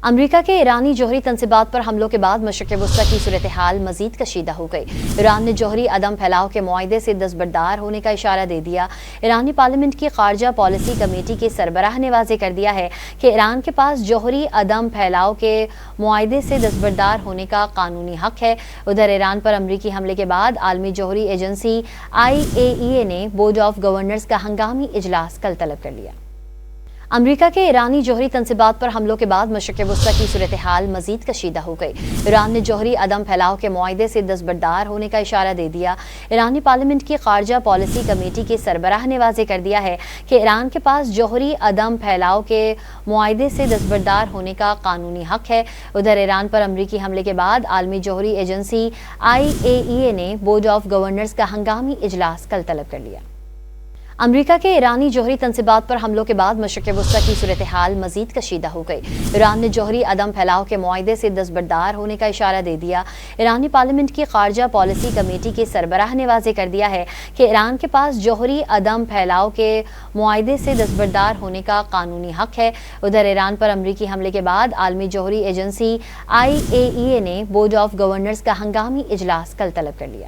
امریکہ کے ایرانی جوہری تنصیبات پر حملوں کے بعد مشرق وسطی کی صورتحال مزید کشیدہ ہو گئی۔ ایران نے جوہری عدم پھیلاؤ کے معاہدے سے دستبردار ہونے کا اشارہ دے دیا۔ ایرانی پارلیمنٹ کی خارجہ پالیسی کمیٹی کے سربراہ نے واضح کر دیا ہے کہ ایران کے پاس جوہری عدم پھیلاؤ کے معاہدے سے دستبردار ہونے کا قانونی حق ہے۔ ادھر ایران پر امریکی حملے کے بعد عالمی جوہری ایجنسی IAEA نے بورڈ آف گورنرز کا ہنگامی اجلاس کل طلب کر لیا۔ امریکہ کے ایرانی جوہری تنصیبات پر حملوں کے بعد مشرق وسطی کی صورتحال مزید کشیدہ ہو گئی۔ ایران نے جوہری عدم پھیلاؤ کے معاہدے سے دستبردار ہونے کا اشارہ دے دیا۔ ایرانی پارلیمنٹ کی خارجہ پالیسی کمیٹی کے سربراہ نے واضح کر دیا ہے کہ ایران کے پاس جوہری عدم پھیلاؤ کے معاہدے سے دستبردار ہونے کا قانونی حق ہے۔ ادھر ایران پر امریکی حملے کے بعد عالمی جوہری ایجنسی IAEA نے بورڈ آف گورنرز کا ہنگامی اجلاس کل طلب کر لیا۔ امریکہ کے ایرانی جوہری تنصیبات پر حملوں کے بعد مشرق وسطی کی صورتحال مزید کشیدہ ہو گئی۔ ایران نے جوہری عدم پھیلاؤ کے معاہدے سے دستبردار ہونے کا اشارہ دے دیا۔ ایرانی پارلیمنٹ کی خارجہ پالیسی کمیٹی کے سربراہ نے واضح کر دیا ہے کہ ایران کے پاس جوہری عدم پھیلاؤ کے معاہدے سے دستبردار ہونے کا قانونی حق ہے۔ ادھر ایران پر امریکی حملے کے بعد عالمی جوہری ایجنسی IAEA نے بورڈ آف گورنرز کا ہنگامی اجلاس کل طلب کر لیا۔